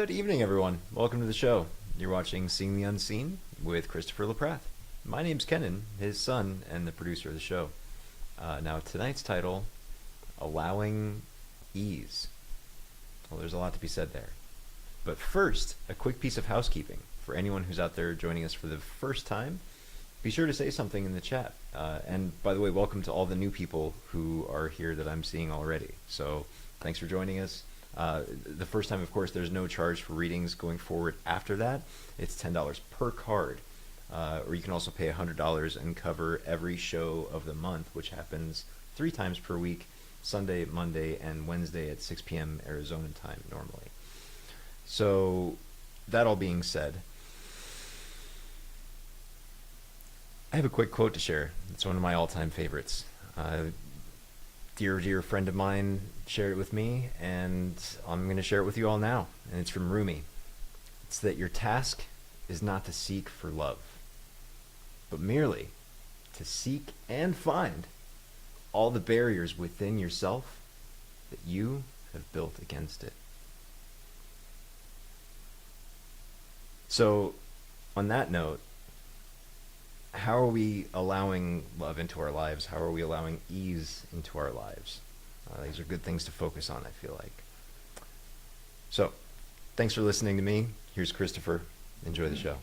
Good evening, everyone. Welcome to the show. You're watching Seeing the Unseen with Christopher LaPrath. My name's Kenan, his son, and the producer of the show. Now, tonight's title, Allowing Ease. Well, there's a lot to be said there. But first, a quick piece of housekeeping. For anyone who's out there joining us for the first time, be sure to say something in the chat. And by the way, welcome to all the new people who are here that I'm seeing already. So thanks for joining us. The first time, of course, there's no charge for readings. Going forward after that, it's $10 per card. Or you can also pay $100 and cover every show of the month, which happens 3 times per week, Sunday, Monday, and Wednesday at 6 p.m. Arizona time normally. So that all being said, I have a quick quote to share. It's one of my all-time favorites. Dear friend of mine shared it with me, and I'm going to share it with you all now. And it's from Rumi. It's that your task is not to seek for love, but merely to seek and find all the barriers within yourself that you have built against it. So, on that note, how are we allowing love into our lives? How are we allowing ease into our lives? These are good things to focus on, I feel like. So, thanks for listening to me. Here's Christopher. Enjoy the show.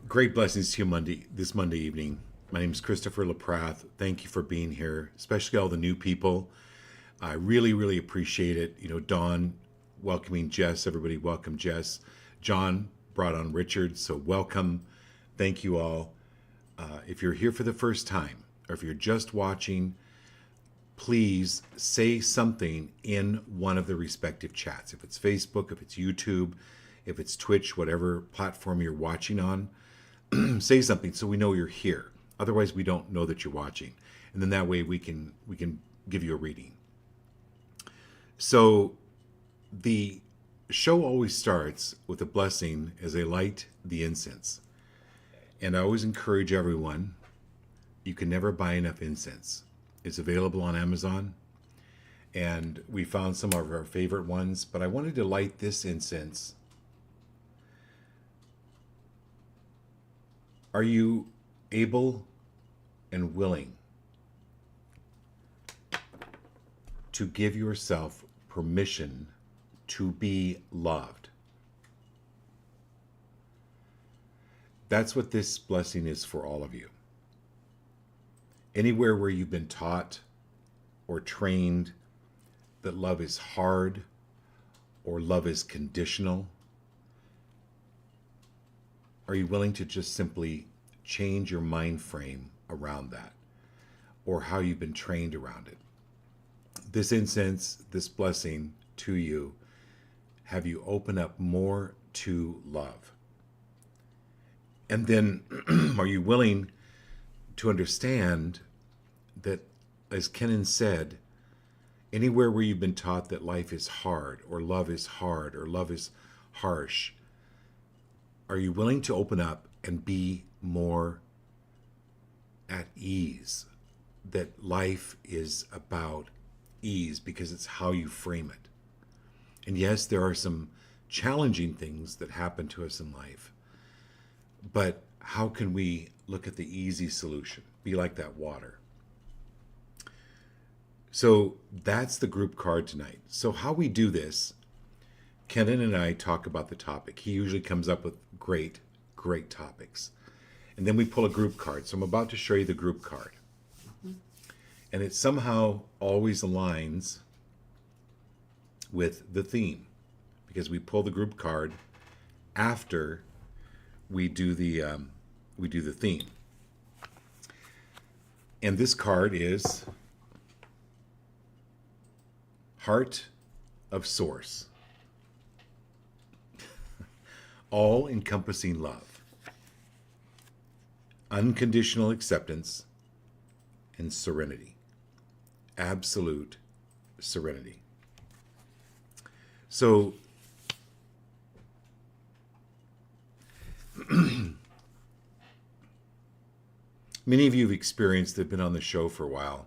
Great blessings to you this Monday evening. My name is Christopher LaPrath. Thank you for being here, especially all the new people. I really appreciate it. You know, Dawn welcoming Jess. Everybody welcome Jess. John brought on Richard, so welcome. Thank you all. If you're here for the first time, or if you're just watching, please say something in one of the respective chats. If it's Facebook, if it's YouTube, if it's Twitch, whatever platform you're watching on, say something so we know you're here. Otherwise, we don't know that you're watching. And then that way we can give you a reading. So the show always starts with a blessing as I light the incense. And I always encourage everyone, you can never buy enough incense. It's available on Amazon. And we found some of our favorite ones, but I wanted to light this incense. Are you able and willing to give yourself permission to be loved? That's what this blessing is for all of you. Anywhere where you've been taught or trained that love is hard or love is conditional, are you willing to just simply change your mind frame around that, or how you've been trained around it? This incense, this blessing to you, have you open up more to love? And then are you willing to understand that, as Kenan said, anywhere where you've been taught that life is hard or love is harsh, are you willing to open up and be more at ease? That life is about ease because it's how you frame it. And yes, there are some challenging things that happen to us in life. But how can we look at the easy solution? Be like that water. So that's the group card tonight. So how we do this, Kenan and I talk about the topic. He usually comes up with great topics. And then we pull a group card. So I'm about to show you the group card. And it somehow always aligns with the theme, because we pull the group card after we do the theme. And this card is Heart of Source. All-encompassing love, unconditional acceptance, and serenity. Absolute serenity. So many of you have experienced, that have been on the show for a while,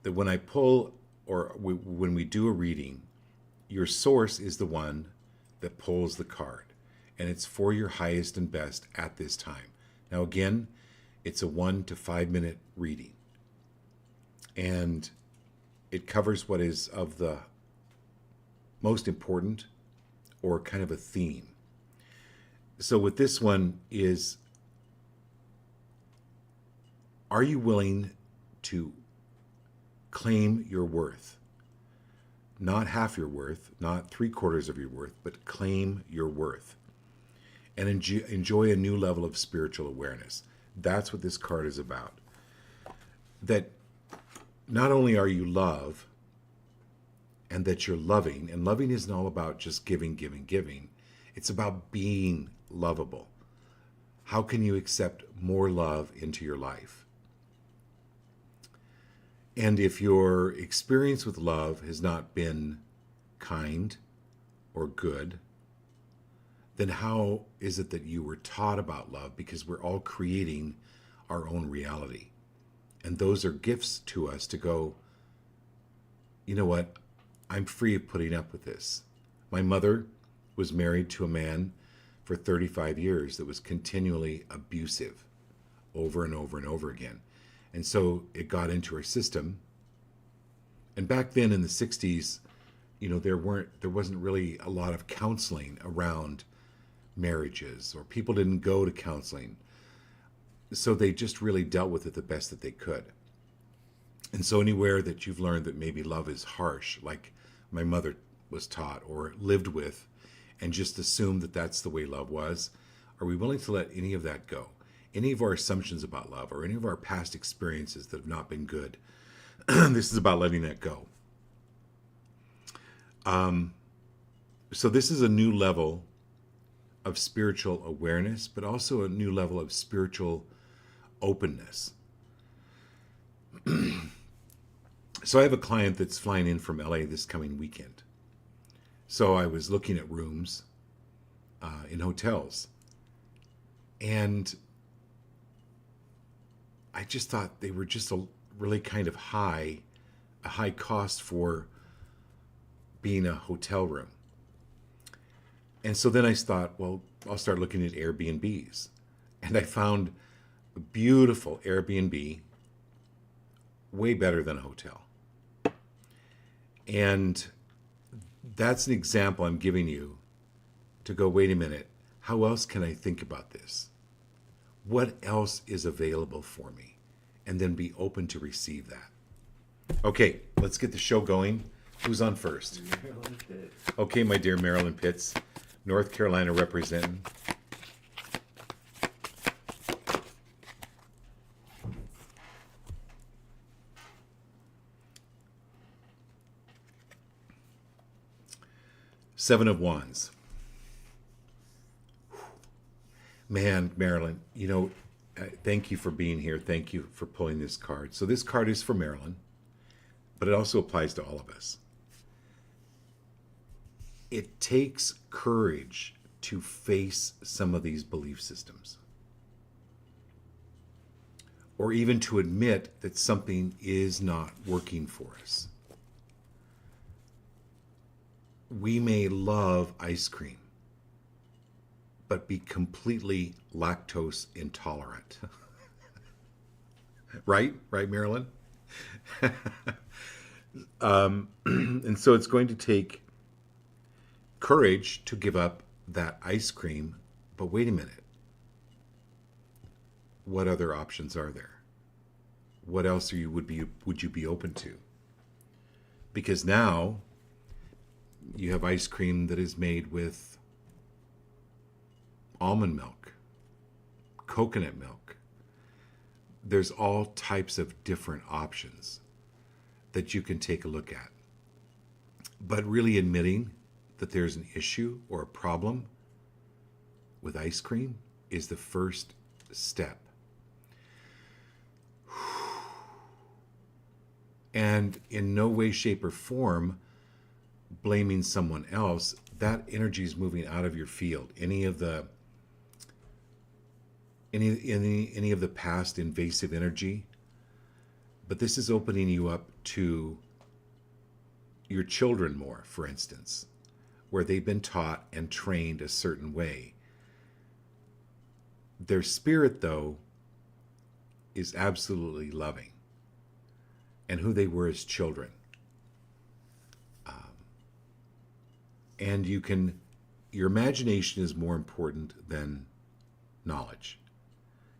that when I pull, or when we do a reading, your source is the one that pulls the card, and it's for your highest and best at this time. Now, again, it's a 1 to 5 minute reading, and it covers what is of the most important or kind of a theme. So with this one is, are you willing to claim your worth? Not half your worth, not 3/4 of your worth, but claim your worth and enjoy a new level of spiritual awareness. That's what this card is about. That not only are you love, and that you're loving, and loving isn't all about just giving, giving, giving. It's about being lovable. How can you accept more love into your life? And if your experience with love has not been kind or good, then how is it that you were taught about love? Because we're all creating our own reality. And those are gifts to us to go, you know what? I'm free of putting up with this. My mother was married to a man for 35 years that was continually abusive over and over and over again. And so it got into her system. And back then in the 60s, there wasn't really a lot of counseling around marriages, or people didn't go to counseling. So they just really dealt with it the best that they could. And so anywhere that you've learned that maybe love is harsh, like my mother was taught or lived with, and just assumed that that's the way love was, are we willing to let any of that go? Any of our assumptions about love, or any of our past experiences that have not been good? This is about letting that go. So this is a new level of spiritual awareness, but also a new level of spiritual openness. So I have a client that's flying in from LA this coming weekend. So I was looking at rooms in hotels, and I just thought they were just a really kind of a high cost for being a hotel room. And so then I thought, well, I'll start looking at Airbnbs. And I found a beautiful Airbnb, way better than a hotel. And that's an example I'm giving you to go, wait a minute, how else can I think about this? What else is available for me? And then be open to receive that. Okay, let's get the show going. Who's on first? Marilyn Pitts. Okay, my dear Marilyn Pitts, North Carolina representing. Seven of Wands. Man, Marilyn, thank you for being here. Thank you for pulling this card. So this card is for Marilyn, but it also applies to all of us. It takes courage to face some of these belief systems, or even to admit that something is not working for us. We may love ice cream, but be completely lactose intolerant. Right, Marilyn? And so it's going to take courage to give up that ice cream. But wait a minute. What other options are there? What else would you be open to? Because now you have ice cream that is made with almond milk, coconut milk. There's all types of different options that you can take a look at. But really admitting that there's an issue or a problem with ice cream is the first step. And in no way, shape, or form blaming someone else. That energy is moving out of your field. Any of the past invasive energy. But this is opening you up to your children more, for instance, where they've been taught and trained a certain way. Their spirit, though, is absolutely loving, and who they were as children. And your imagination is more important than knowledge.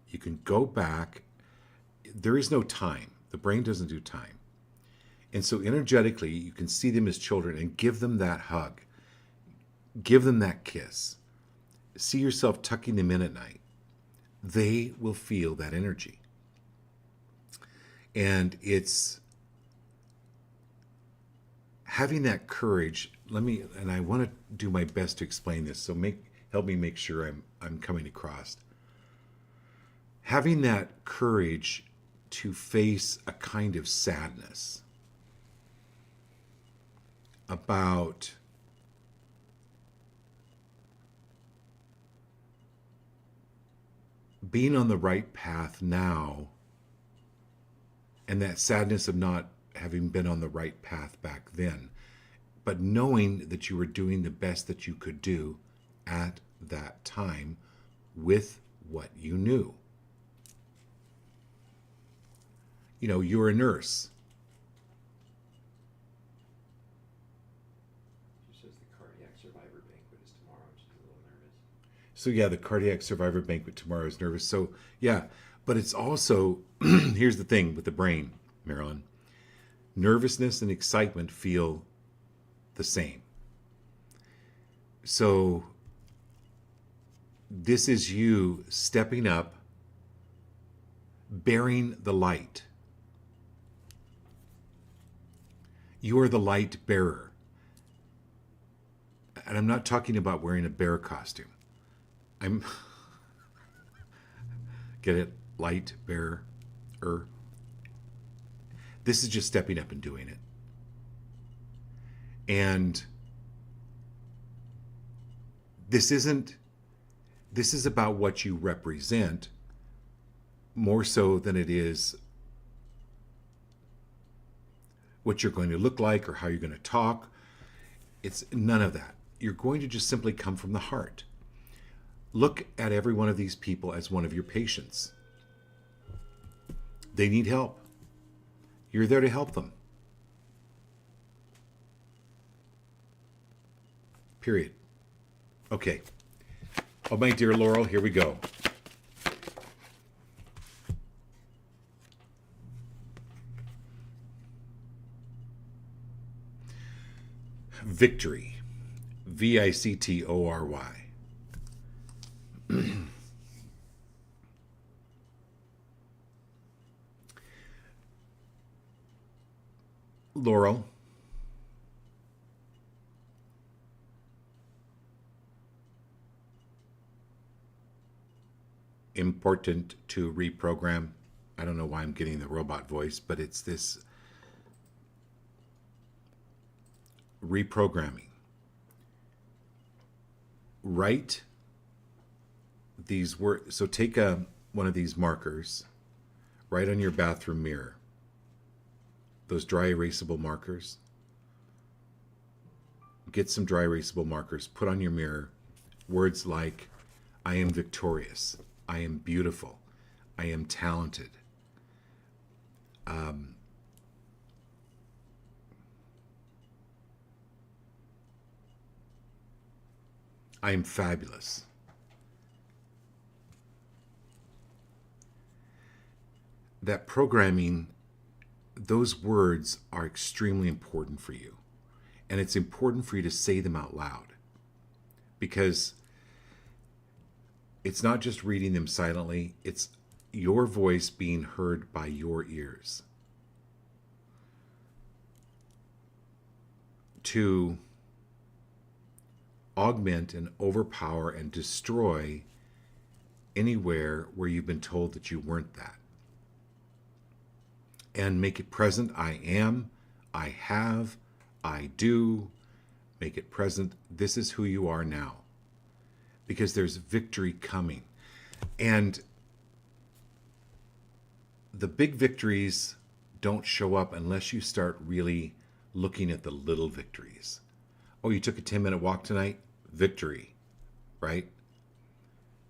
You can go back. There is no time. The brain doesn't do time. And so energetically, you can see them as children and give them that hug. Give them that kiss. See yourself tucking them in at night. They will feel that energy. And it's having that courage. I want to do my best to explain this. So help me make sure I'm coming across. Having that courage to face a kind of sadness about being on the right path now, and that sadness of not having been on the right path back then, but knowing that you were doing the best that you could do at that time with what you knew. You know, you're a nurse. She says the cardiac survivor banquet is tomorrow. She's a little nervous. So yeah, the cardiac survivor banquet tomorrow is nervous. So yeah, but it's also, here's the thing with the brain, Marilyn. Nervousness and excitement feel the same. So this is you stepping up, bearing the light. You are the light bearer. And I'm not talking about wearing a bear costume. Get it? Light bearer. This is just stepping up and doing it. And this is about what you represent more so than it is what you're going to look like or how you're going to talk. It's none of that. You're going to just simply come from the heart. Look at every one of these people as one of your patients. They need help. You're there to help them. Period. Okay. Oh, my dear Laurel, here we go. Victory. Victory. Laurel. Important to reprogram. I don't know why I'm getting the robot voice, but it's this reprogramming. Write these words. So take one of these markers, write on your bathroom mirror. Those dry erasable markers. Get some dry erasable markers, put on your mirror words like, I am victorious. I am beautiful. I am talented. I am fabulous. That programming, those words are extremely important for you. And it's important for you to say them out loud. Because it's not just reading them silently, it's your voice being heard by your ears. To augment and overpower and destroy anywhere where you've been told that you weren't that. And make it present. I am, I have, I do. Make it present. This is who you are now. Because there's victory coming. And the big victories don't show up unless you start really looking at the little victories. Oh, you took a 10-minute walk tonight? Victory, right?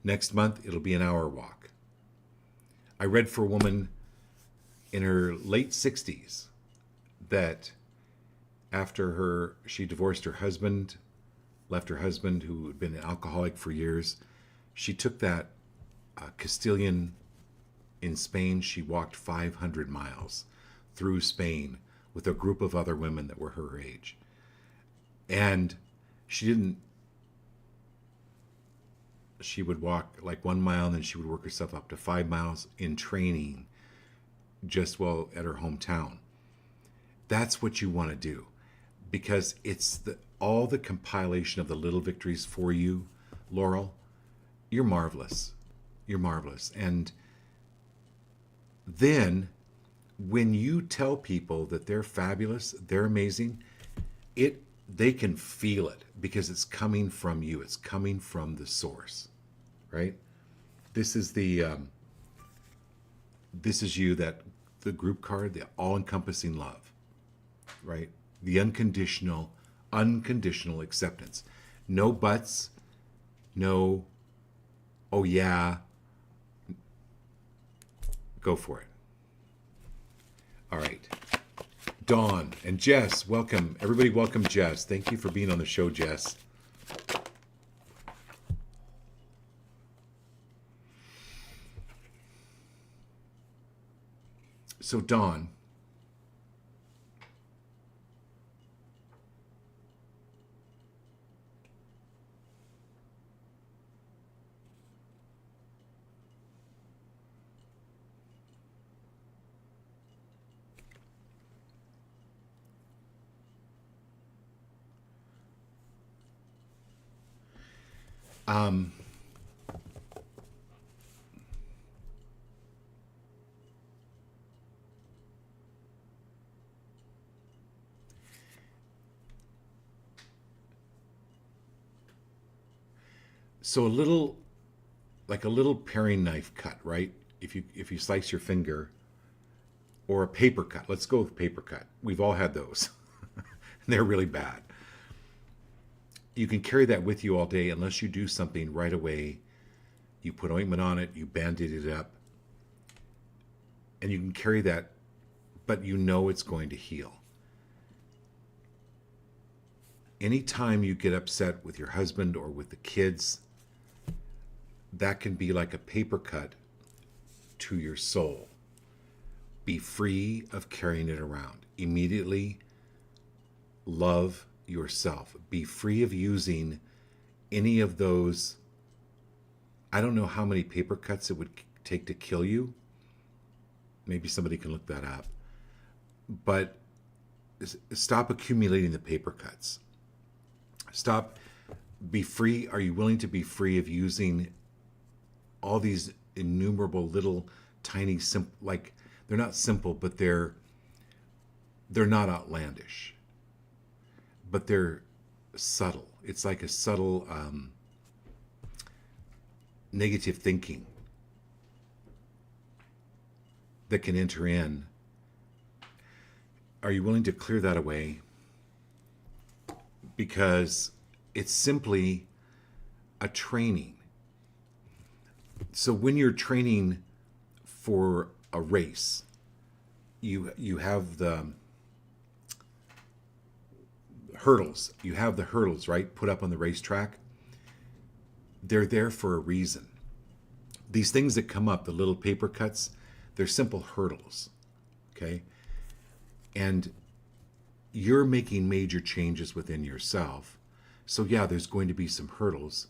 Next month, it'll be an hour walk. I read for a woman in her late 60s that after she divorced her husband, left her husband who had been an alcoholic for years. She took that Castilian in Spain. She walked 500 miles through Spain with a group of other women that were her age. And she would walk like 1 mile and then she would work herself up to 5 miles in training just well at her hometown. That's what you want to do, because it's all the compilation of the little victories for you, Laurel. You're marvelous. You're marvelous. And then when you tell people that they're fabulous, they're amazing, they can feel it because it's coming from you. It's coming from the source, right? This is you, that the group card, the all-encompassing love, right? The unconditional acceptance. No buts, no, oh yeah, go for it. All right. Dawn and Jess, welcome. Everybody welcome Jess. Thank you for being on the show, Jess. So Dawn, so a little paring knife cut, right? If you slice your finger, or a paper cut. Let's go with paper cut. We've all had those. They're really bad. You can carry that with you all day unless you do something right away. You put ointment on it, you band-aid it up, and you can carry that, but you know it's going to heal. Anytime you get upset with your husband or with the kids, that can be like a paper cut to your soul. Be free of carrying it around. Immediately love yourself. Be free of using any of those. I don't know how many paper cuts it would take to kill you. Maybe somebody can look that up. But stop accumulating the paper cuts. Be free. Are you willing to be free of using all these innumerable little tiny like, they're not simple, but they're not outlandish, but they're subtle. It's like a subtle negative thinking that can enter in. Are you willing to clear that away? Because it's simply a training. So when you're training for a race, you have the hurdles. You have the hurdles, right? Put up on the racetrack. They're there for a reason. These things that come up, the little paper cuts, they're simple hurdles. Okay? And you're making major changes within yourself. So yeah, there's going to be some hurdles,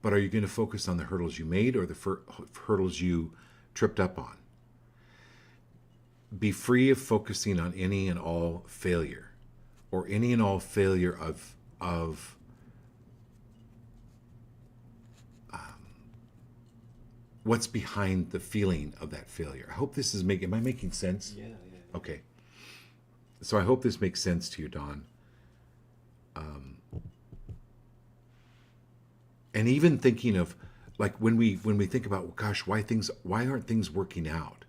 but are you going to focus on the hurdles you made or the hurdles you tripped up on? Be free of focusing on any and all failure, or any and all failure of what's behind the feeling of that failure. I hope this is am I making sense? Yeah. Okay. So I hope this makes sense to you, Dawn. And even thinking of, like, when we think about, well, gosh, why aren't things working out?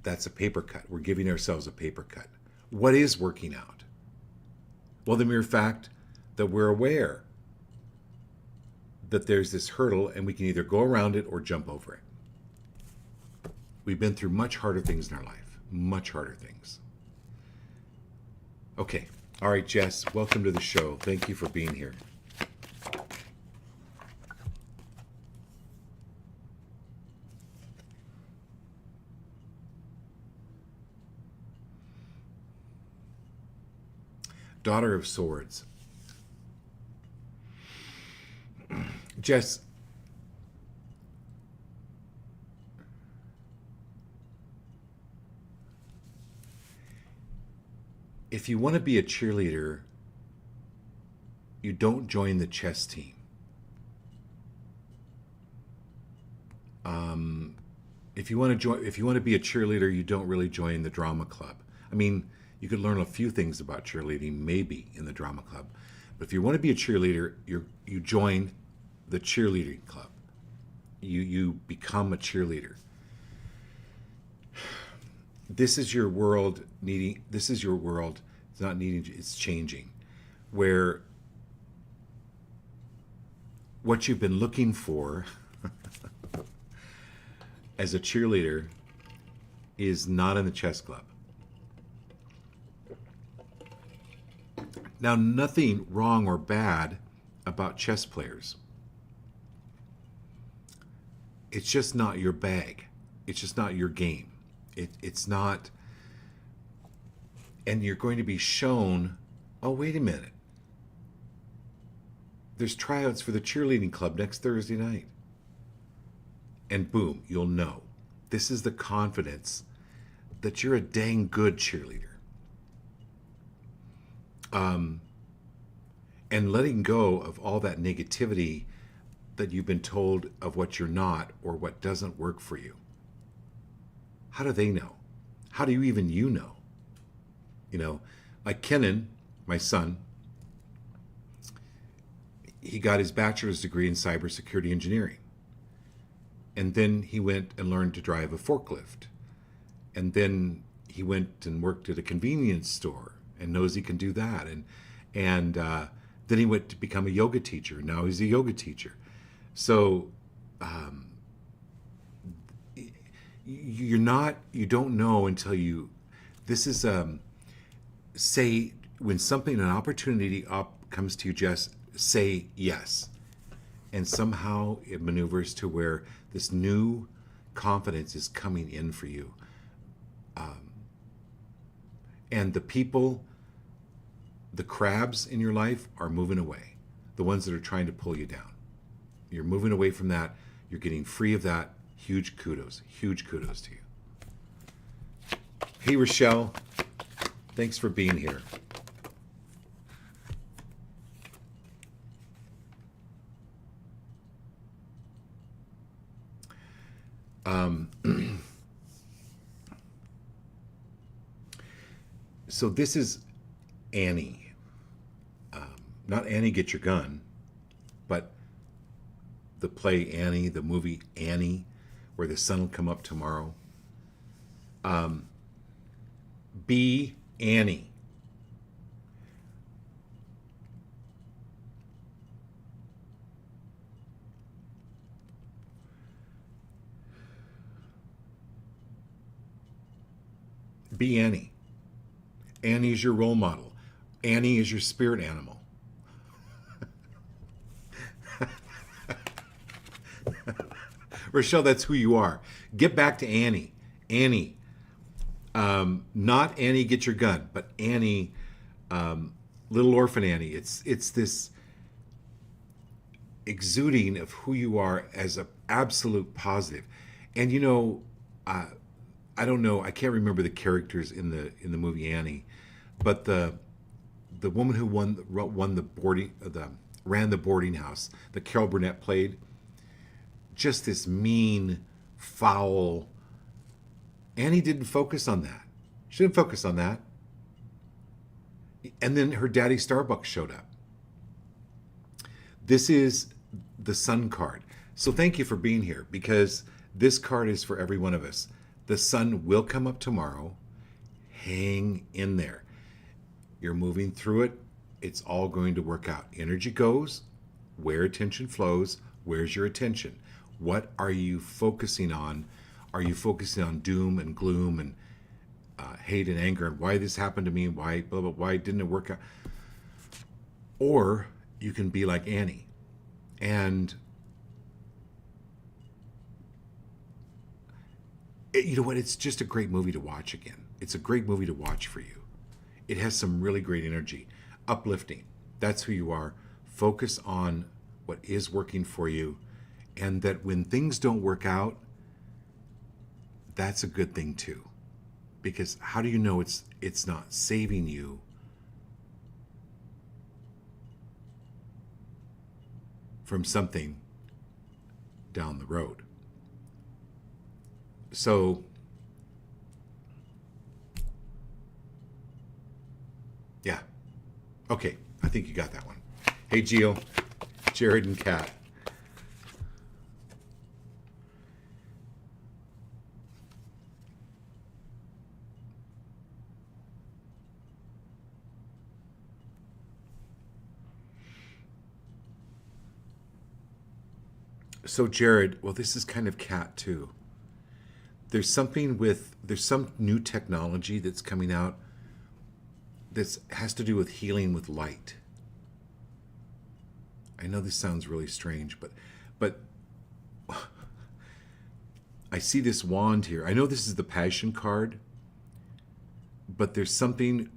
That's a paper cut. We're giving ourselves a paper cut. What is working out? Well, the mere fact that we're aware that there's this hurdle and we can either go around it or jump over it. We've been through much harder things in our life, much harder things. Okay. All right, Jess, welcome to the show. Thank you for being here. Daughter of Swords. Jess, if you want to be a cheerleader, you don't join the chess team. If you want to be a cheerleader, you don't really join the drama club. I mean, you could learn a few things about cheerleading, maybe in the drama club, but if you want to be a cheerleader, you join the cheerleading club. You become a cheerleader. This is your world needing. This is your world. It's not needing. It's changing, where what you've been looking for as a cheerleader is not in the chess club. Now, nothing wrong or bad about chess players. It's just not your bag. It's just not your game. It's not. And you're going to be shown, oh, wait a minute. There's tryouts for the cheerleading club next Thursday night. And boom, you'll know. This is the confidence that you're a dang good cheerleader. And letting go of all that negativity that you've been told of what you're not or what doesn't work for you. How do they know? How do you know? You know, like Kenan, my son, he got his bachelor's degree in cybersecurity engineering. And then he went and learned to drive a forklift. And then he went and worked at a convenience store and knows he can do that. And then he went to become a yoga teacher. Now he's a yoga teacher. So you don't know until this is, say, when an opportunity comes to you, just say yes. And somehow it maneuvers to where this new confidence is coming in for you. And the people, the crabs in your life are moving away. The ones that are trying to pull you down. You're moving away from that. You're getting free of that. Huge kudos to you. Hey, Rochelle. Thanks for being here. So this is Annie. Not Annie, Get Your Gun, but the play Annie, the movie Annie, where the sun will come up tomorrow. Be Annie. Be Annie. Annie is your role model. Annie is your spirit animal. Rochelle, that's who you are. Get back to Annie. Annie. Not Annie, Get Your Gun, but Annie, Little Orphan Annie. It's this exuding of who you are as an absolute positive. And you know, I don't know, I can't remember the characters in the movie Annie, but the woman who ran the boarding house that Carol Burnett played, just this mean, foul. Annie didn't focus on that. She didn't focus on that. And then her daddy Starbucks showed up. This is the sun card. So thank you for being here, because this card is for every one of us. The sun will come up tomorrow. Hang in there. You're moving through it. it's all going to work out. Energy goes where attention flows. Where's your attention? What are you focusing on? Are you focusing on doom and gloom and hate and anger and why this happened to me? Why blah blah? Why didn't it work out? Or you can be like Annie, and you know what? It's just a great movie to watch again. It's a great movie to watch for you. It has some really great energy, uplifting. That's who you are. Focus on what is working for you, and that when things don't work out, that's a good thing too. Because how do you know it's not saving you from something down the road? So yeah. Okay, I think you got that one. Hey Gio, Jared and Kat. So Jared, well, this is kind of Kat too. There's some new technology that's coming out that has to do with healing with light. I know this sounds really strange, but I see this wand here. I know this is the Passion card, but there's something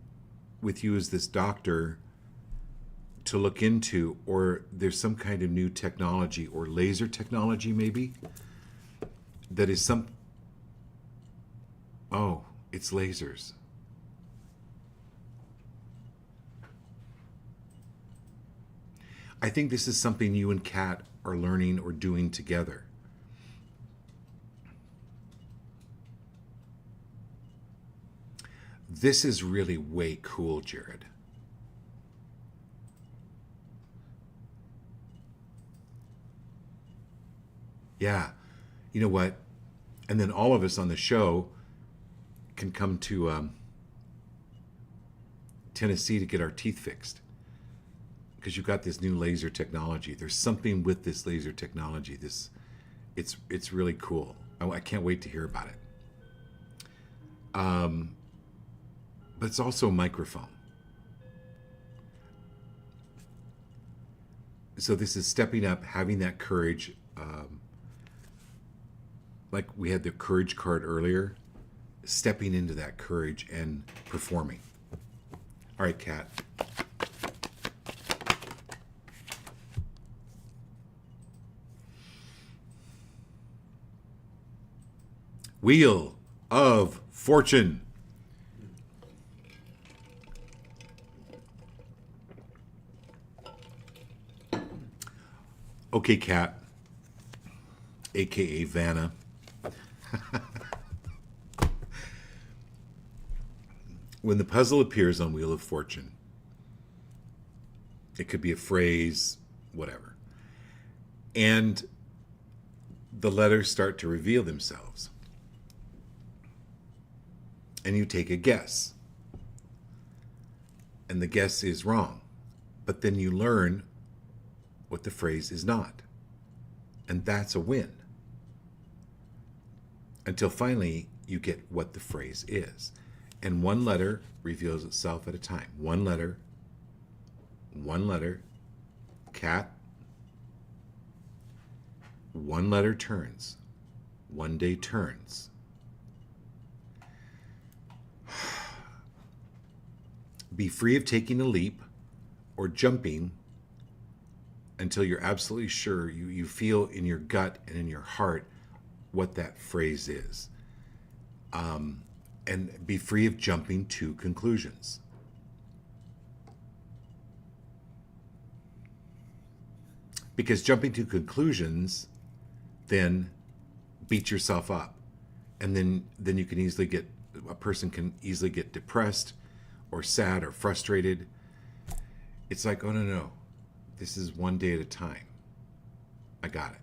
with you as this doctor to look into, or there's some kind of new technology or laser technology maybe that is oh, it's lasers. I think this is something you and Kat are learning or doing together. This is really way cool, Jared. Yeah. You know what? And then all of us on the show can come to Tennessee to get our teeth fixed. Because you've got this new laser technology. There's something with this laser technology. It's really cool. I can't wait to hear about it. But it's also a microphone. So this is stepping up, having that courage. Like we had the courage card earlier, stepping into that courage and performing. All right, Kat. Wheel of Fortune. Okay, Kat, aka Vanna. When the puzzle appears on Wheel of Fortune, it could be a phrase, whatever, and the letters start to reveal themselves. And you take a guess. And the guess is wrong. But then you learn what the phrase is not. And that's a win. Until finally you get what the phrase is. And one letter reveals itself at a time. One letter. Cat. One letter turns. One day turns. Be free of taking a leap or jumping until you're absolutely sure you feel in your gut and in your heart what that phrase is. And be free of jumping to conclusions. Because jumping to conclusions then beats yourself up. And then you can easily a person can easily get depressed or sad or frustrated. It's like, oh no, this is one day at a time. I got it.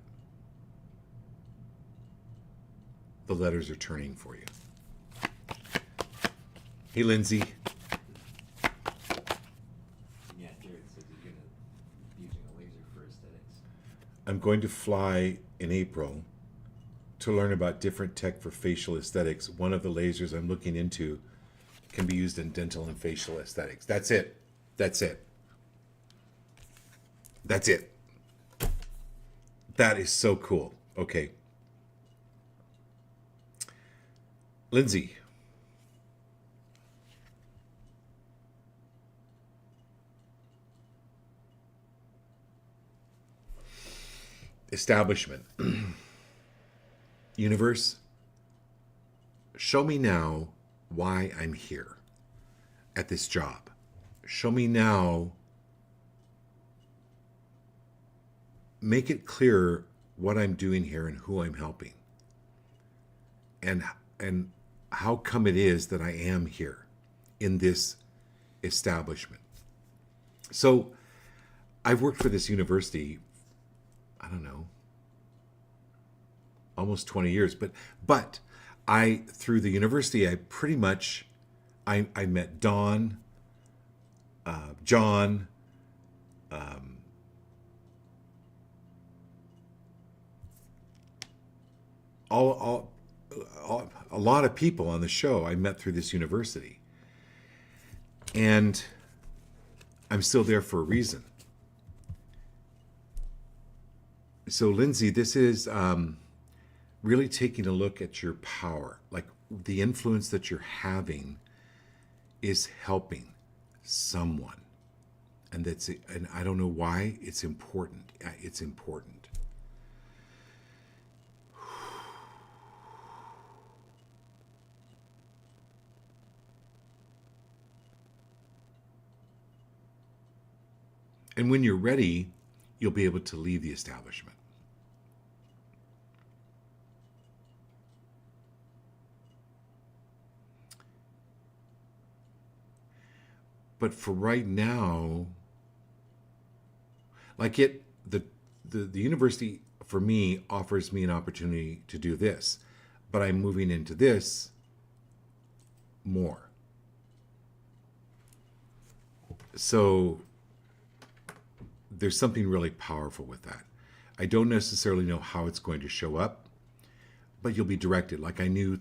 The letters are turning for you. Hey, Lindsay. Yeah, I'm going to fly in April to learn about different tech for facial aesthetics. One of the lasers I'm looking into can be used in dental and facial aesthetics. That's it. That's it. That's it. That is so cool. Okay. Lindsay. Establishment. Universe, show me now why I'm here at this job. Show me now, make it clear what I'm doing here and who I'm helping. And how come it is that I am here in this establishment. So I've worked for this university, I don't know, almost 20 years, but I, through the university, I pretty much, I met Don, John, all a lot of people on the show I met through this university. And I'm still there for a reason. So Lindsay, this is really taking a look at your power. Like the influence that you're having is helping someone. And that's it. And I don't know why. It's important. It's important. And when you're ready, you'll be able to leave the establishment. But for right now, like the university for me offers me an opportunity to do this, but I'm moving into this more. So there's something really powerful with that. I don't necessarily know how it's going to show up, but you'll be directed. Like I knew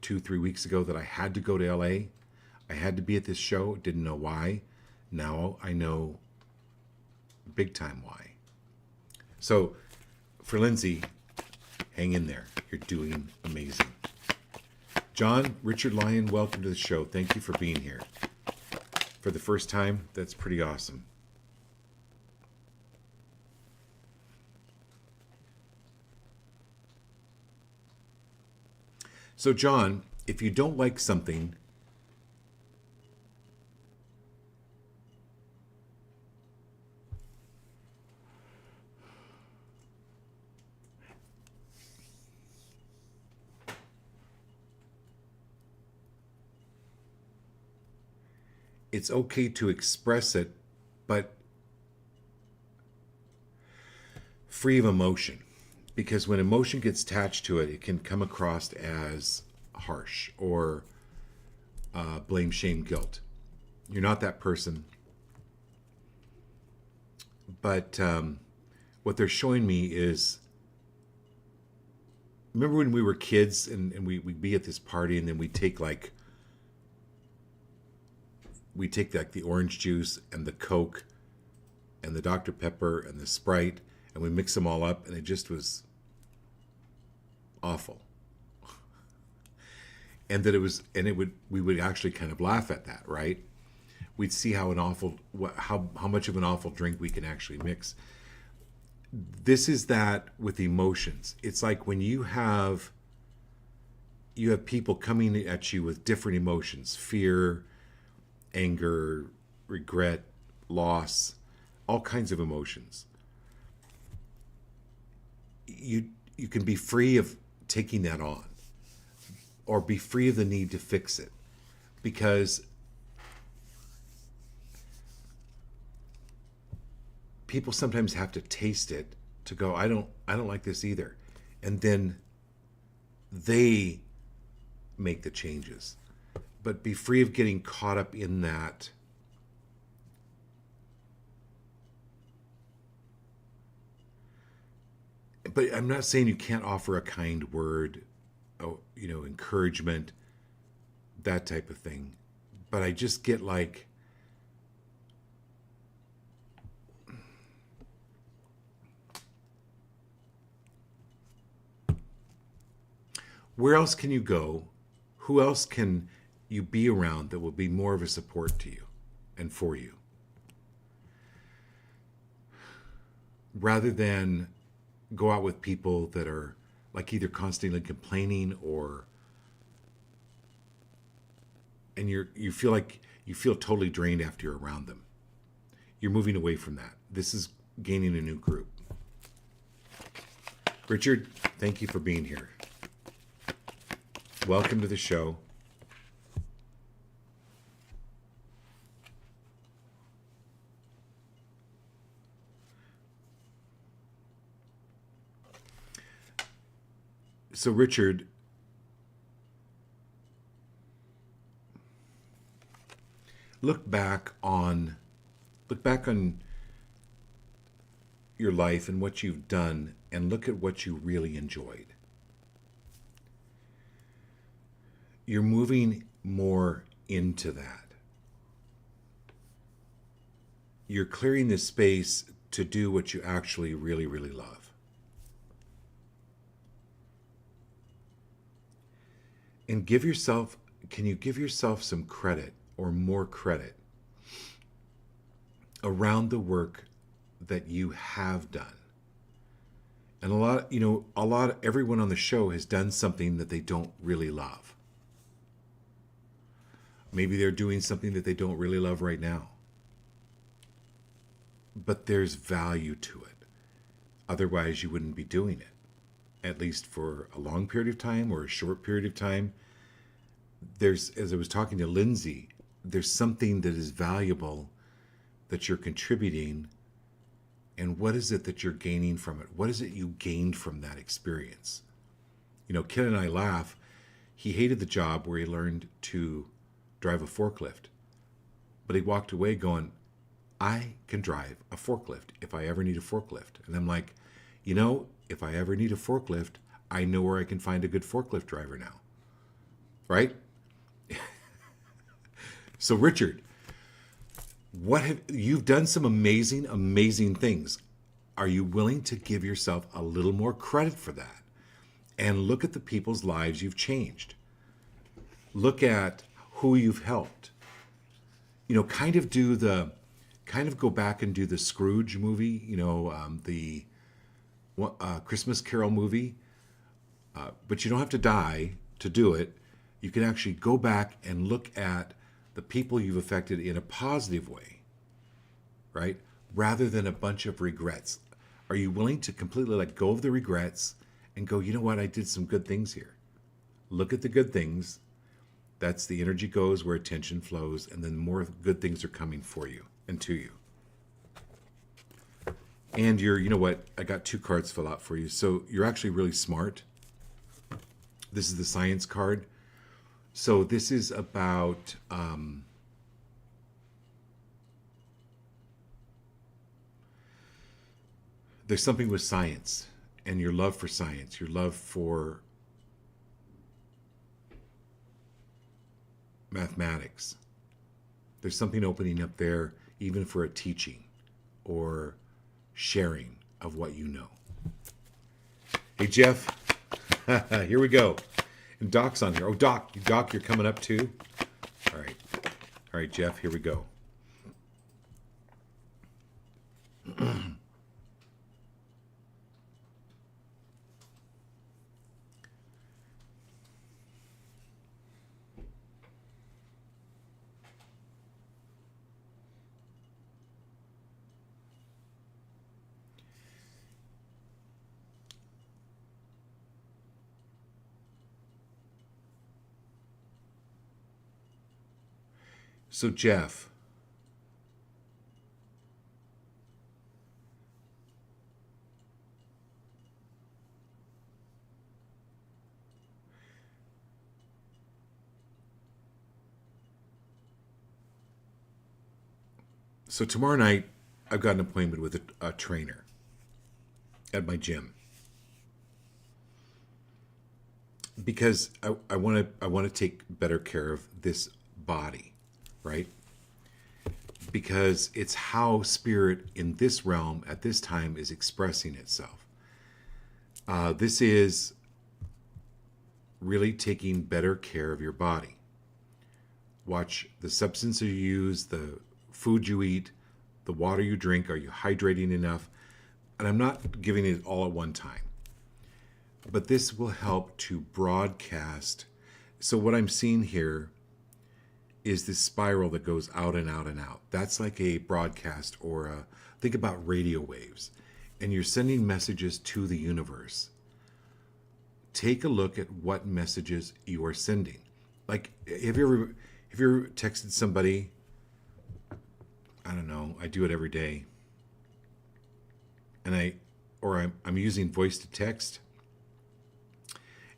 2-3 weeks ago that I had to go to LA. I had to be at this show, didn't know why. Now I know big time why. So for Lindsay, hang in there. You're doing amazing. John, Richard Lyon, welcome to the show. Thank you for being here. For the first time, that's pretty awesome. So John, if you don't like something, it's okay to express it, but free of emotion. Because when emotion gets attached to it, it can come across as harsh or blame, shame, guilt. You're not that person. But what they're showing me is, remember when we were kids and we'd be at this party and then we'd take like the orange juice and the Coke and the Dr. Pepper and the Sprite and we mix them all up and it just was awful. And that we would actually kind of laugh at that, right? We'd see how much of an awful drink we can actually mix. This is that with emotions. It's like when you have people coming at you with different emotions, fear, anger, regret, loss, all kinds of emotions. You can be free of taking that on or be free of the need to fix it, because people sometimes have to taste it to go, I don't like this either. And then they make the changes. But be free of getting caught up in that. But I'm not saying you can't offer a kind word, encouragement, that type of thing. But I just get like, where else can you go? Who else can you be around that will be more of a support to you and for you? Rather than go out with people that are like either constantly complaining and you feel totally drained after you're around them. You're moving away from that. This is gaining a new group. Richard, thank you for being here. Welcome to the show. So Richard, look back on your life and what you've done and look at what you really enjoyed. You're moving more into that. You're clearing the space to do what you actually really, really love. And can you give yourself some credit or more credit around the work that you have done? And everyone on the show has done something that they don't really love. Maybe they're doing something that they don't really love right now. But there's value to it. Otherwise, you wouldn't be doing it, at least for a long period of time or a short period of time. As I was talking to Lindsay, there's something that is valuable that you're contributing. And what is it that you're gaining from it? What is it you gained from that experience? Ken and I laugh. He hated the job where he learned to drive a forklift. But he walked away going, I can drive a forklift if I ever need a forklift. And I'm like, if I ever need a forklift, I know where I can find a good forklift driver now. Right? So Richard, you've done some amazing, amazing things. Are you willing to give yourself a little more credit for that? And look at the people's lives you've changed. Look at who you've helped. Kind of go back and do the Scrooge movie, the Christmas Carol movie. But you don't have to die to do it. You can actually go back and look at the people you've affected in a positive way, right? Rather than a bunch of regrets. Are you willing to completely let go of the regrets and go, you know what, I did some good things here. Look at the good things. That's the energy goes where attention flows, and then more good things are coming for you and to you. And I got 2 cards fill out for you. So you're actually really smart. This is the science card. So this is about there's something with science and your love for science, your love for mathematics. There's something opening up there, even for a teaching or sharing of what you know. Hey, Jeff, here we go. And Doc's on here. Oh, Doc, you're coming up too? All right, Jeff, here we go. So, Jeff, so tomorrow night I've got an appointment with a trainer at my gym. because I want to take better care of this body, right? Because it's how spirit in this realm at this time is expressing itself. This is really taking better care of your body. Watch the substance you use, the food you eat, the water you drink. Are you hydrating enough? And I'm not giving it all at one time, but this will help to broadcast. So what I'm seeing here is this spiral that goes out and out and out. That's like a broadcast, or think about radio waves, and you're sending messages to the universe. Take a look at what messages you are sending. Like, have you ever texted somebody? I don't know. I do it every day, and I'm using voice to text,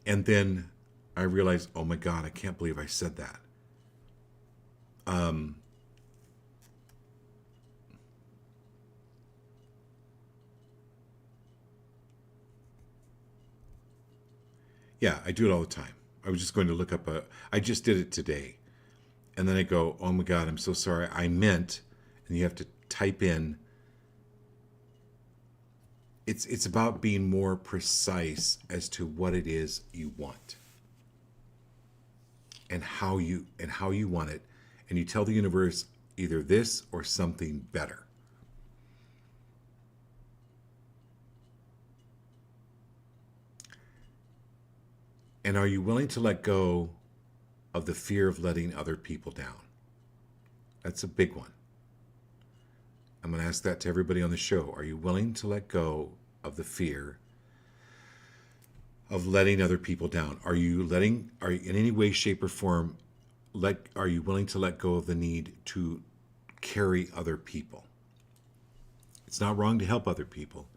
and then I realize, oh my God, I can't believe I said that. Yeah, I do it all the time. I was just going to look up I just did it today. And then I go, oh my God, I'm so sorry. I meant, and you have to type in. It's about being more precise as to what it is you want. And how you want it. And you tell the universe either this or something better. And are you willing to let go of the fear of letting other people down? That's a big one. I'm going to ask that to everybody on the show. Are you willing to let go of the fear of letting other people down? Are you in any way, shape, or form, are you willing to let go of the need to carry other people? It's not wrong to help other people,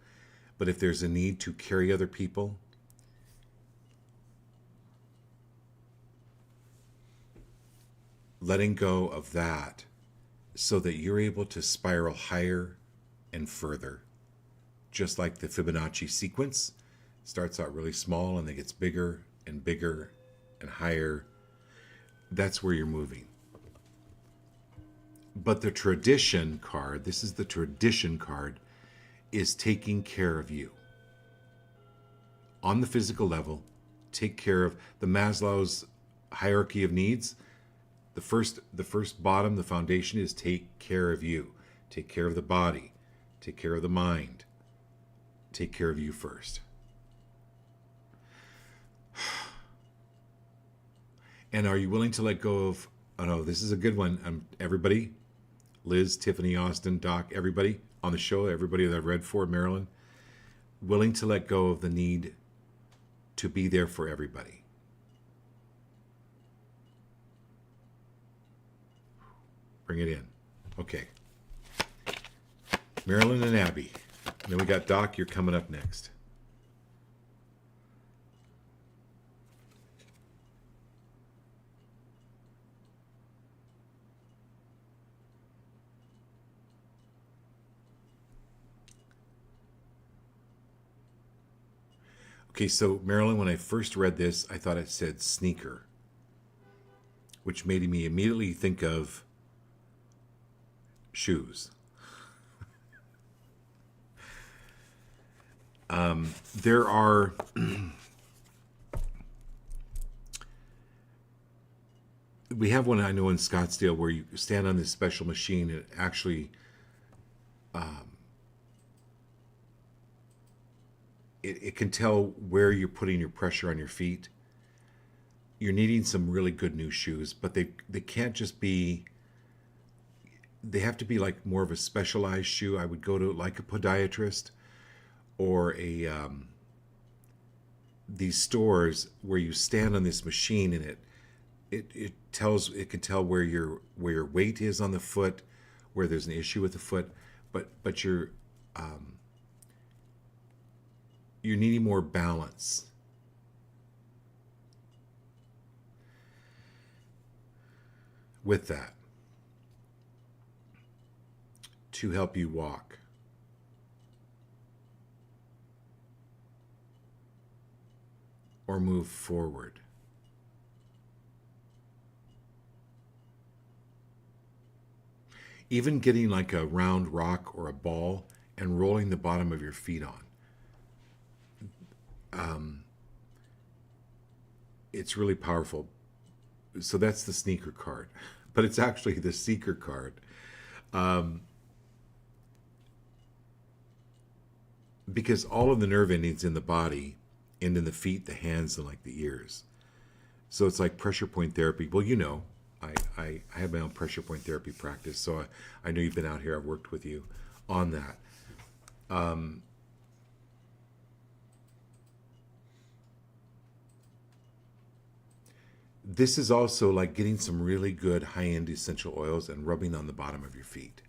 but if there's a need to carry other people, letting go of that so that you're able to spiral higher and further. Just like the Fibonacci sequence, starts out really small and then gets bigger and bigger and higher. That's where you're moving. But the tradition card, this is the tradition card, is taking care of you. On the physical level, take care of the Maslow's hierarchy of needs. The first bottom, the foundation, is take care of you. Take care of the body. Take care of the mind. Take care of you first. And are you willing to let go of, oh no, this is a good one. Everybody, Liz, Tiffany, Austin, Doc, everybody on the show, everybody that I've read for, Marilyn, willing to let go of the need to be there for everybody. Bring it in. Okay. Marilyn and Abby. And then we got Doc, you're coming up next. Okay, so Marilyn, when I first read this, I thought it said sneaker, which made me immediately think of shoes. There are we have one I know in Scottsdale where you stand on this special machine and it actually it can tell where you're putting your pressure on your feet. You're needing some really good new shoes, but they can't just be, they have to be like more of a specialized shoe. I would go to like a podiatrist or these stores where you stand on this machine and it can tell where your weight is on the foot, where there's an issue with the foot, but you're needing more balance. With that, to help you walk. or move forward. Even getting like a round rock or a ball and rolling the bottom of your feet on. It's really powerful. So that's the sneaker card, but it's actually the seeker card. Because all of the nerve endings in the body end in the feet, the hands, and like the ears. So it's like pressure point therapy. Well, you know, I have my own pressure point therapy practice, so I know you've been out here. I've worked with you on that. This is also like getting some really good high-end essential oils and rubbing on the bottom of your feet.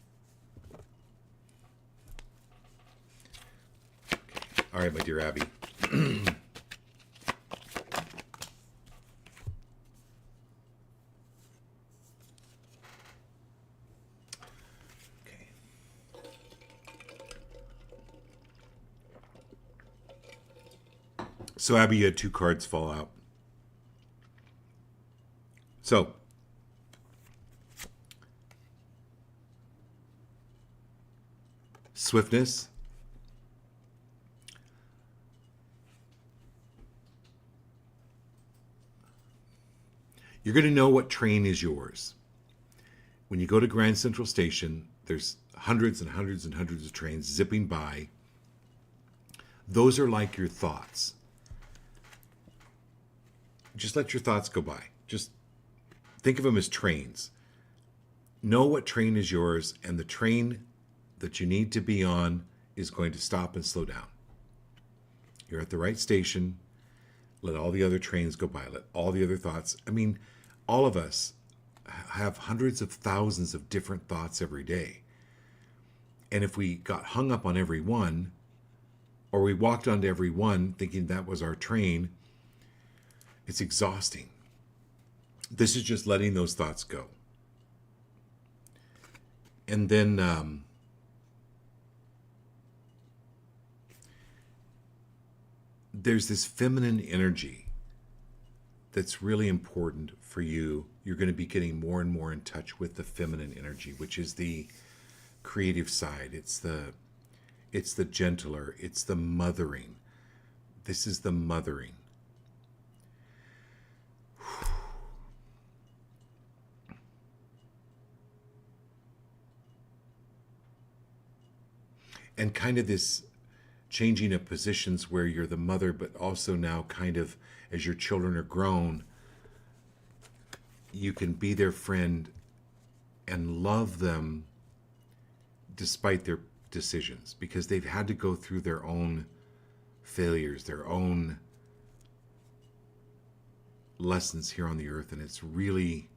Okay. All right, my dear Abby. Okay. So Abby, you had 2 cards fall out. So, swiftness, you're going to know what train is yours. When you go to Grand Central Station, there's hundreds and hundreds and hundreds of trains zipping by. Those are like your thoughts. Just let your thoughts go by. Just think of them as trains. Know what train is yours, and the train that you need to be on is going to stop and slow down. You're at the right station. Let all the other trains go by. Let all the other thoughts. I mean, all of us have hundreds of thousands of different thoughts every day. And if we got hung up on every one, or we walked onto every one thinking that was our train, it's exhausting. This is just letting those thoughts go. And then there's this feminine energy that's really important for you. You're going to be getting more and more in touch with the feminine energy, which is the creative side. It's the gentler. It's the mothering. This is the mothering. And kind of this changing of positions where you're the mother, but also now kind of as your children are grown, you can be their friend and love them despite their decisions, because they've had to go through their own failures, their own lessons here on the earth. And it's really,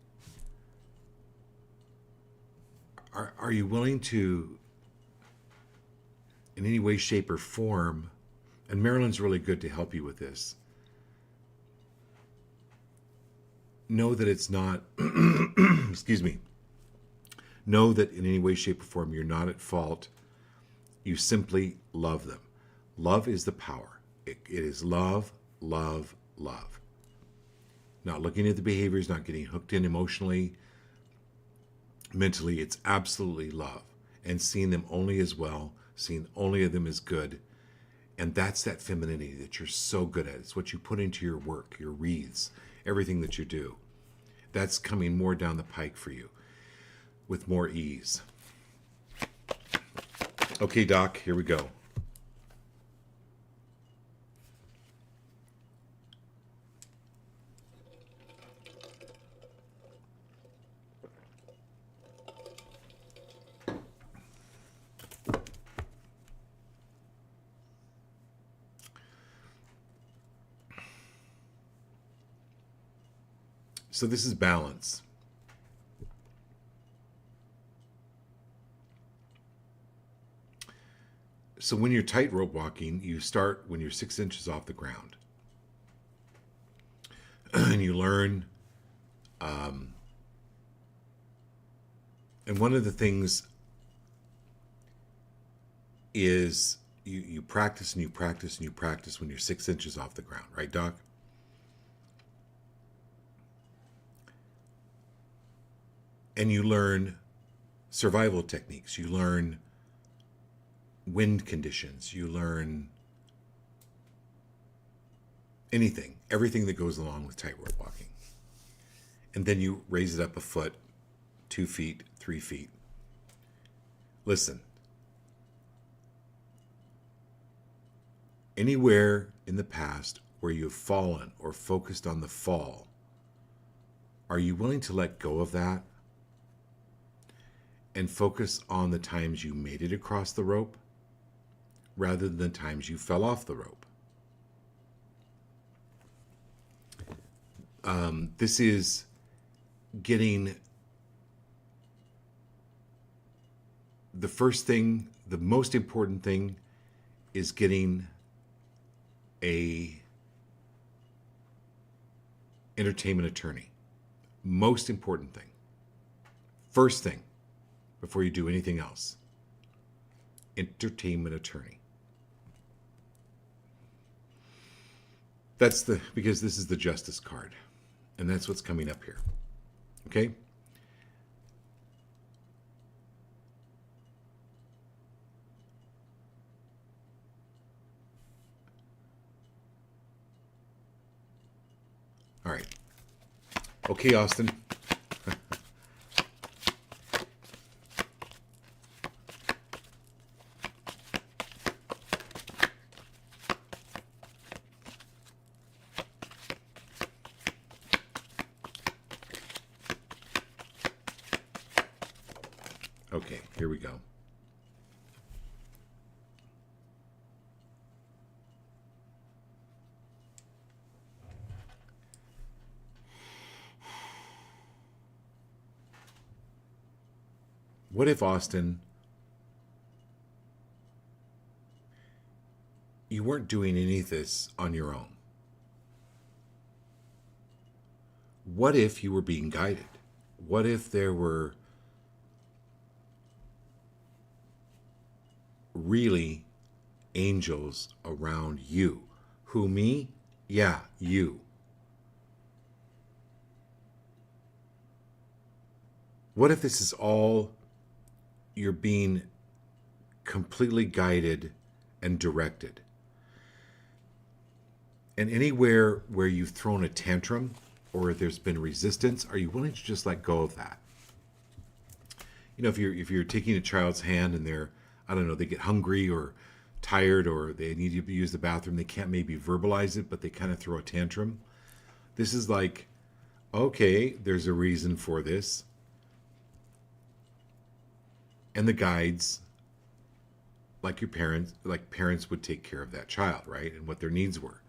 are you willing to, in any way, shape, or form, and Marilyn's really good to help you with this, know that it's not, excuse me, know that in any way, shape, or form, you're not at fault. You simply love them. Love is the power. It is love, love, love. Not looking at the behaviors, not getting hooked in emotionally, mentally. It's absolutely love. And seeing them only as well, seeing only of them as good. And that's that femininity that you're so good at. It's what you put into your work, your wreaths, everything that you do. That's coming more down the pike for you with more ease. Okay, Doc, here we go. So this is balance. So when you're tightrope walking, you start when you're 6 inches off the ground. And you learn, and one of the things is you practice and you practice and you practice when you're 6 inches off the ground, right, Doc? and you learn survival techniques. You learn wind conditions. You learn everything that goes along with tightrope walking. And then you raise it up a foot, 2 feet, 3 feet. Listen, anywhere in the past where you've fallen or focused on the fall, are you willing to let go of that and focus on the times you made it across the rope rather than the times you fell off the rope? This is getting the first thing, the most important thing is getting a entertainment attorney. Most important thing. First thing before you do anything else. Entertainment attorney. Because this is the justice card. And that's what's coming up here. Okay? All right. Okay, Austin. Okay, here we go. What if, Austin, you weren't doing any of this on your own? What if you were being guided? What if there were really angels around you? Who, me? Yeah, you. What if this is all you're being completely guided and directed? And anywhere where you've thrown a tantrum or there's been resistance, are you willing to just let go of that? You know, if you're taking a child's hand and they're, I don't know, they get hungry or tired or they need to use the bathroom, they can't maybe verbalize it, but they kind of throw a tantrum. This is like, okay, there's a reason for this. And the guides, like parents would take care of that child, right? And what their needs were.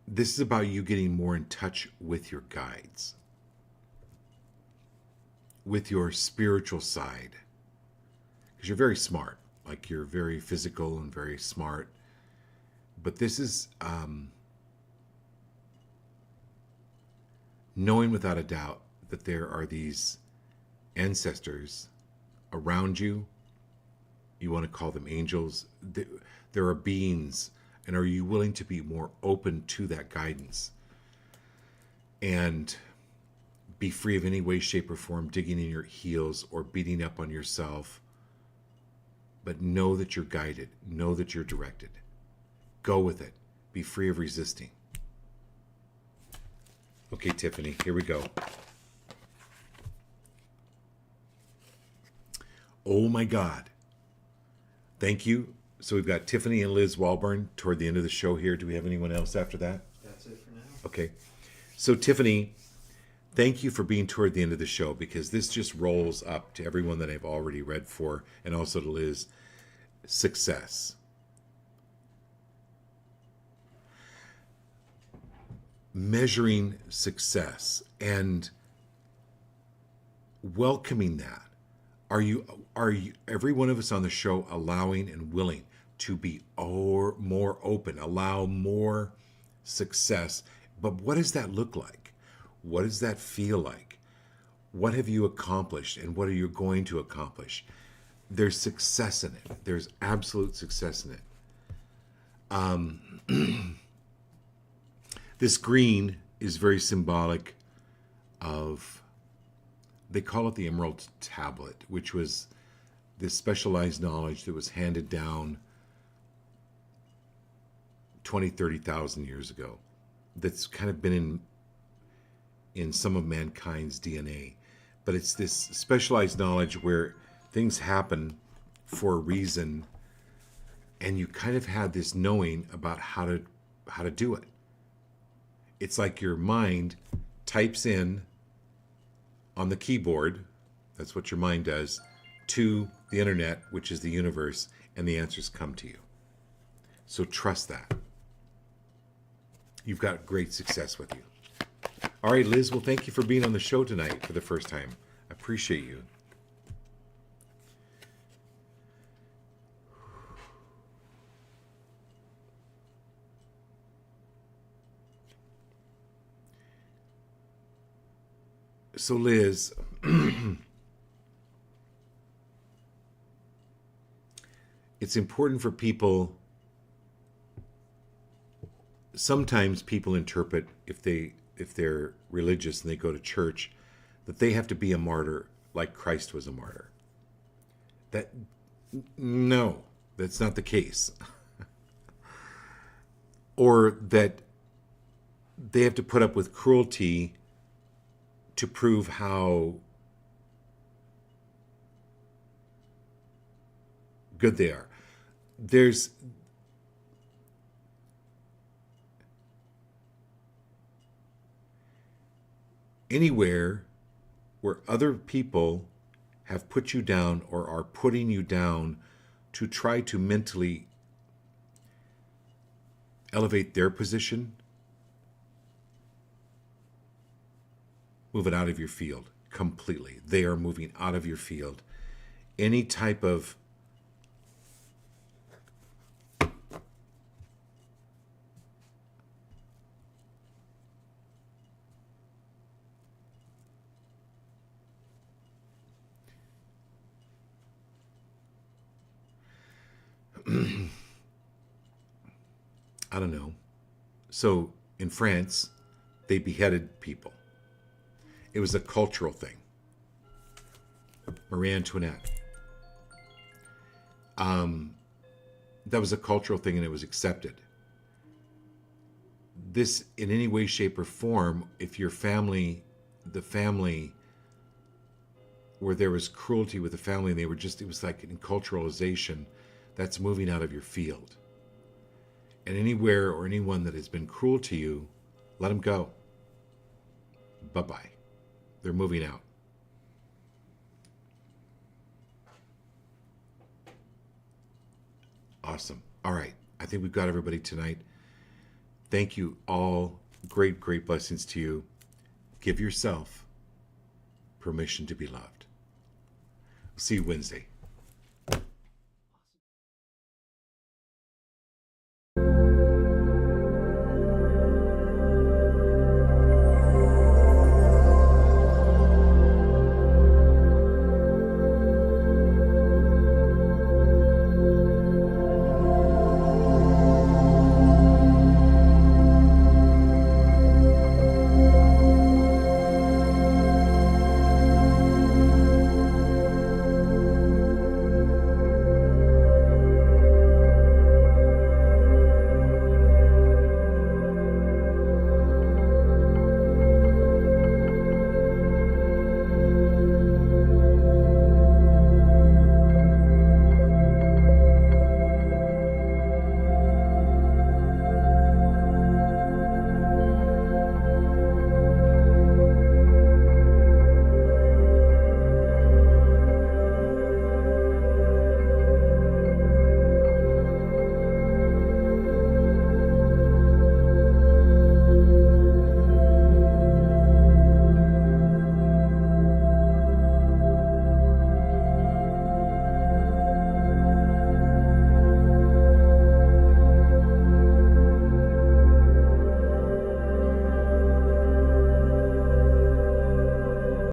This is about you getting more in touch with your guides, with your spiritual side. Because you're very smart, like you're very physical and very smart. But this is knowing without a doubt that there are these ancestors around you. You want to call them angels. There are beings, and are you willing to be more open to that guidance and be free of any way, shape, or form digging in your heels or beating up on yourself, but know that you're guided, know that you're directed. Go with it. Be free of resisting. Okay, Tiffany, here we go. Oh my God. Thank you. So we've got Tiffany and Liz Walburn toward the end of the show here. Do we have anyone else after that? That's it for now. Okay. So Tiffany, thank you for being toward the end of the show, because this just rolls up to everyone that I've already read for, and also to Liz. Success. Measuring success and welcoming that. Are you every one of us on the show allowing and willing to be more open, allow more success? But what does that look like? What does that feel like? What have you accomplished, and what are you going to accomplish? There's success in it. There's absolute success in it. This green is very symbolic of, they call it the Emerald Tablet, which was this specialized knowledge that was handed down 20, 30,000 years ago. That's kind of been in some of mankind's DNA. But it's this specialized knowledge where things happen for a reason, and you kind of had this knowing about how to do it. It's like your mind types in on the keyboard, that's what your mind does, to the internet, which is the universe, and the answers come to you. So trust that. You've got great success with you. All right, Liz, well, thank you for being on the show tonight for the first time. I appreciate you. So, Liz, it's important for people. Sometimes people interpret, if they're religious and they go to church, that they have to be a martyr like Christ was a martyr. No, that's not the case. Or that they have to put up with cruelty to prove how good they are. There's anywhere where other people have put you down or are putting you down to try to mentally elevate their position, move it out of your field completely. They are moving out of your field. Any type of I don't know. So in France, they beheaded people. It was a cultural thing. Marie Antoinette. That was a cultural thing, and it was accepted. This, in any way, shape, or form, if your family, the family, where there was cruelty with the family, and it was like an enculturalization, that's moving out of your field. And anywhere or anyone that has been cruel to you, let them go. Bye-bye. They're moving out. Awesome. All right. I think we've got everybody tonight. Thank you all. Great, great blessings to you. Give yourself permission to be loved. See you Wednesday.